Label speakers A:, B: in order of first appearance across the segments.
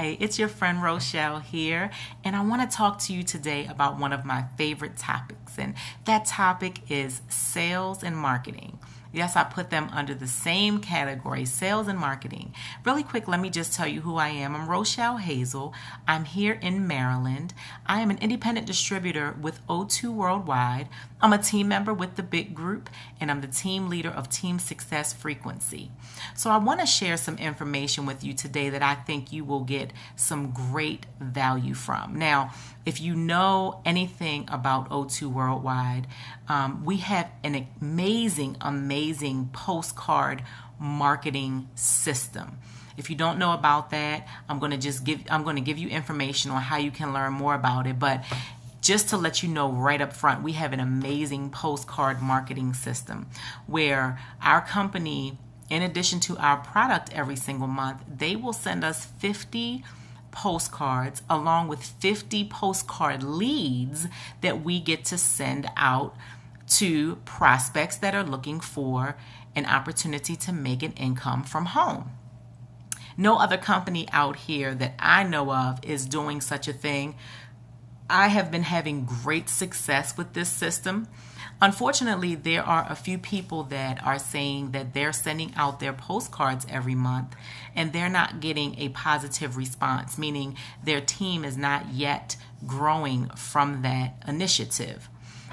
A: Hi, it's your friend Rochelle here, and I want to talk to you today about one of my favorite topics, and that topic is sales and marketing. Yes, I put them under the same category, sales and marketing. Really quick, let me just tell you who I am. I'm Rochelle Hazel. I'm here in Maryland. I am an independent distributor with O2 Worldwide. I'm a team member with the Big Group, and I'm the team leader of Team Success Frequency. So I want to share some information with you today that I think you will get some great value from. Now, if you know anything about O2 Worldwide, we have an amazing postcard marketing system. If you don't know about that, I'm going to give you information on how you can learn more about it. But just to let you know right up front, we have an amazing postcard marketing system where our company, in addition to our product every single month, they will send us 50 postcards along with 50 postcard leads that we get to send out to prospects that are looking for an opportunity to make an income from home. No other company out here that I know of is doing such a thing. I have been having great success with this system. Unfortunately, there are a few people that are saying that they're sending out their postcards every month and they're not getting a positive response, meaning their team is not yet growing from that initiative.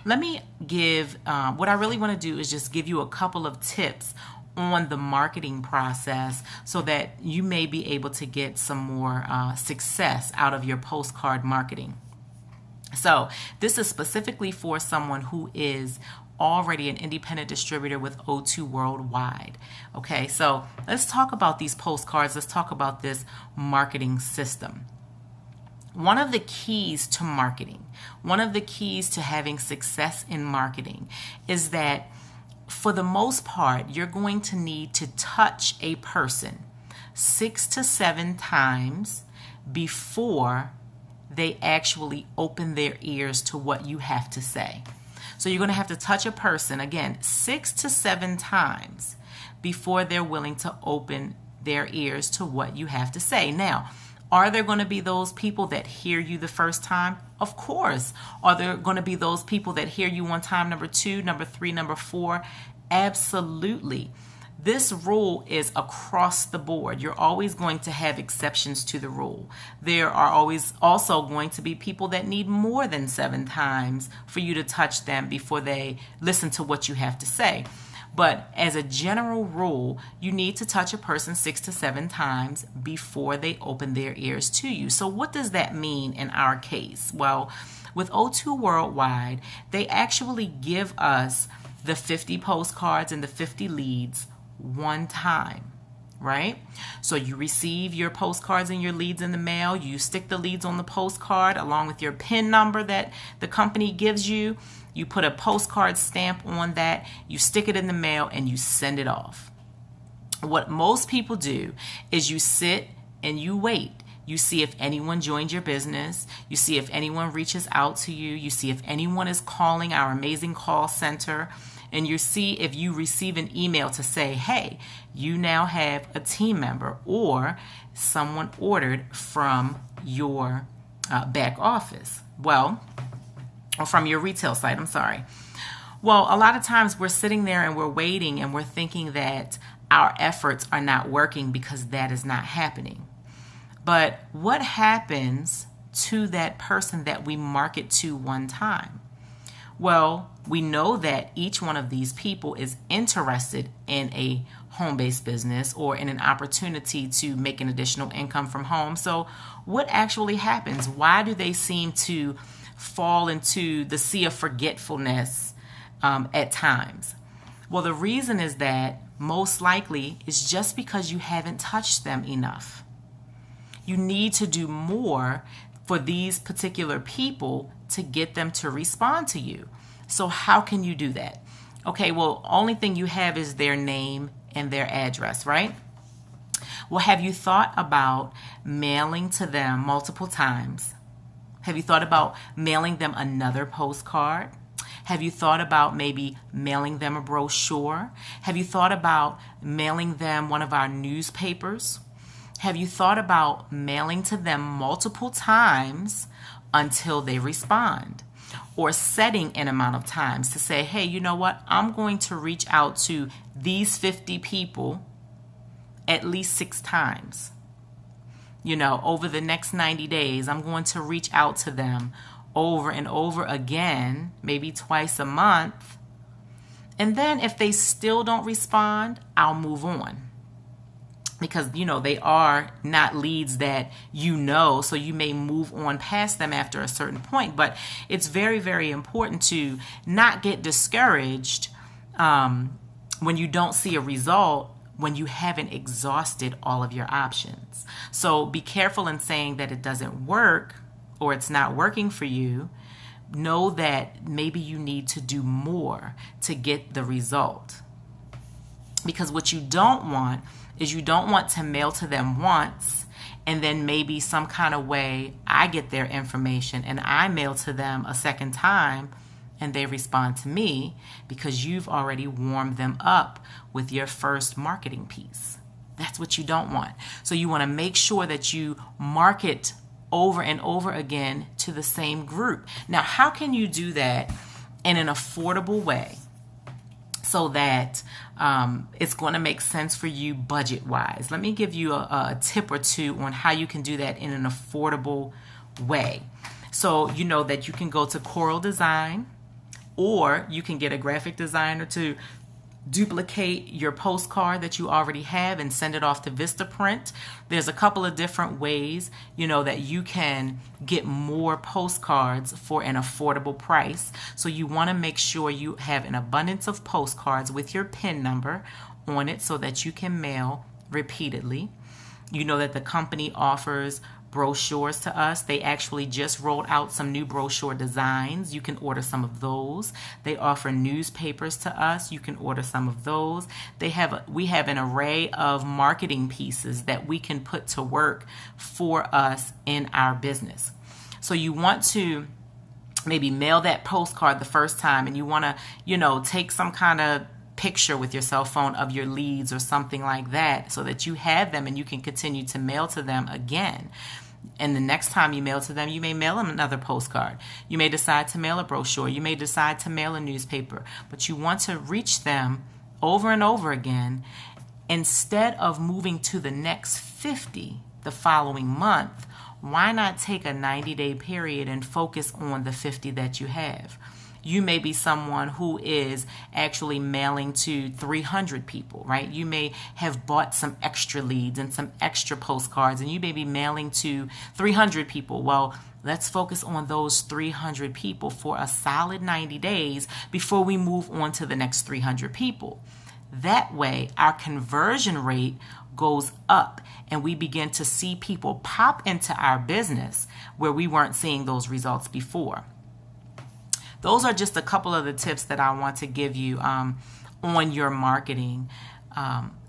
A: Let me give, what I really want to do is just give you a couple of tips on the marketing process so that you may be able to get some more success out of your postcard marketing. So this is specifically for someone who is already an independent distributor with O2 Worldwide. Okay, so let's talk about these postcards. Let's talk about this marketing system. One of the keys to marketing, one of the keys to having success in marketing is that for the most part, you're going to need to touch a person 6 to 7 times before they actually open their ears to what you have to say. So you're going to have to touch a person, again, 6 to 7 times before they're willing to open their ears to what you have to say. Now, are there going to be those people that hear you the first time? Of course. Are there going to be those people that hear you on time number 2, number 3, number 4? Absolutely. This rule is across the board. You're always going to have exceptions to the rule. There are always also going to be people that need more than 7 times for you to touch them before they listen to what you have to say. But as a general rule, you need to touch a person 6 to 7 times before they open their ears to you. So what does that mean in our case? Well, with O2 Worldwide, they actually give us the 50 postcards and the 50 leads one time, right? So you receive your postcards and your leads in the mail. You stick the leads on the postcard along with your PIN number that the company gives you. You put a postcard stamp on that, you stick it in the mail, and you send it off. What most people do is you sit and you wait. You see if anyone joins your business. You see if anyone reaches out to you. You see if anyone is calling our amazing call center. And you see if you receive an email to say, hey, you now have a team member or someone ordered from your back office. Well, or from your retail site, I'm sorry. Well, a lot of times we're sitting there and we're waiting and we're thinking that our efforts are not working because that is not happening. But what happens to that person that we market to one time? Well, we know that each one of these people is interested in a home-based business or in an opportunity to make an additional income from home. So what actually happens? Why do they seem to fall into the sea of forgetfulness at times? Well, the reason is that most likely it's just because you haven't touched them enough. You need to do more for these particular people to get them to respond to you. So how can you do that? Okay, well, only thing you have is their name and their address, right? Well, have you thought about mailing to them multiple times? Have you thought about mailing them another postcard? Have you thought about maybe mailing them a brochure? Have you thought about mailing them one of our newspapers? Have you thought about mailing to them multiple times until they respond? Or setting an amount of times to say, hey, you know what? I'm going to reach out to these 50 people at least 6 times. Over the next 90 days, I'm going to reach out to them over and over again, maybe twice a month. And then if they still don't respond, I'll move on. Because, they are not leads that so you may move on past them after a certain point. But it's very, very important to not get discouraged when you don't see a result, when you haven't exhausted all of your options. So be careful in saying that it doesn't work or it's not working for you. Know that maybe you need to do more to get the result. Because what you don't want is you don't want to mail to them once and then maybe some kind of way I get their information and I mail to them a second time and they respond to me because you've already warmed them up with your first marketing piece. That's what you don't want. So you want to make sure that you market over and over again to the same group. Now, how can you do that in an affordable way so that it's going to make sense for you budget-wise? Let me give you a tip or two on how you can do that in an affordable way. So you know that you can go to Coral Design, or you can get a graphic designer to duplicate your postcard that you already have and send it off to Vistaprint. There's a couple of different ways, that you can get more postcards for an affordable price. So you want to make sure you have an abundance of postcards with your PIN number on it so that you can mail repeatedly. You know that the company offers brochures to us. They actually just rolled out some new brochure designs. You can order some of those. They offer newspapers to us. You can order some of those. We have an array of marketing pieces that we can put to work for us in our business. So you want to maybe mail that postcard the first time and you want to, take some kind of picture with your cell phone of your leads or something like that so that you have them and you can continue to mail to them again. And the next time you mail to them, you may mail them another postcard. You may decide to mail a brochure. You may decide to mail a newspaper. But you want to reach them over and over again. Instead of moving to the next 50 the following month, why not take a 90-day period and focus on the 50 that you have? You may be someone who is actually mailing to 300 people, right? You may have bought some extra leads and some extra postcards, and you may be mailing to 300 people. Well, let's focus on those 300 people for a solid 90 days before we move on to the next 300 people. That way, our conversion rate goes up and we begin to see people pop into our business where we weren't seeing those results before. Those are just a couple of the tips that I want to give you on your marketing,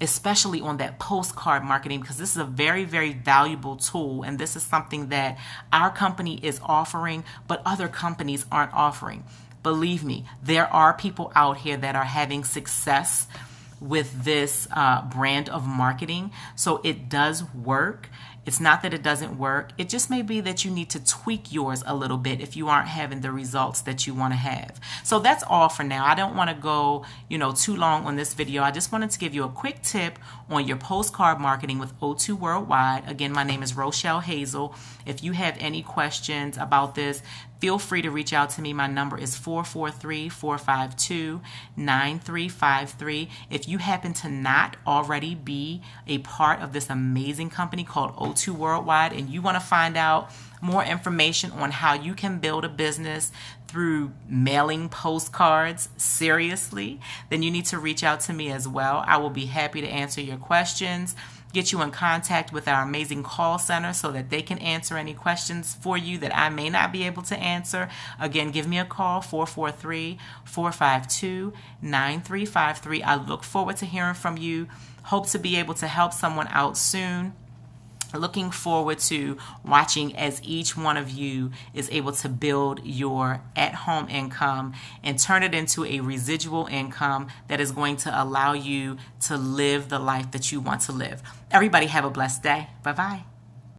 A: especially on that postcard marketing, because this is a very, very valuable tool. And this is something that our company is offering, but other companies aren't offering. Believe me, there are people out here that are having success with this brand of marketing. So it does work. It's not that it doesn't work. It just may be that you need to tweak yours a little bit if you aren't having the results that you want to have. So that's all for now. I don't want to go, too long on this video. I just wanted to give you a quick tip on your postcard marketing with O2 Worldwide. Again, my name is Rochelle Hazel. If you have any questions about this, feel free to reach out to me. My number is 443-452-9353. If you happen to not already be a part of this amazing company called O2 Worldwide and you want to find out more information on how you can build a business through mailing postcards seriously, then you need to reach out to me as well. I will be happy to answer your questions, get you in contact with our amazing call center so that they can answer any questions for you that I may not be able to answer. Again, give me a call, 443-452-9353. I look forward to hearing from you. Hope to be able to help someone out soon. looking forward to watching as each one of you is able to build your at-home income and turn it into a residual income that is going to allow you to live the life that you want to live. Everybody have a blessed day. Bye-bye.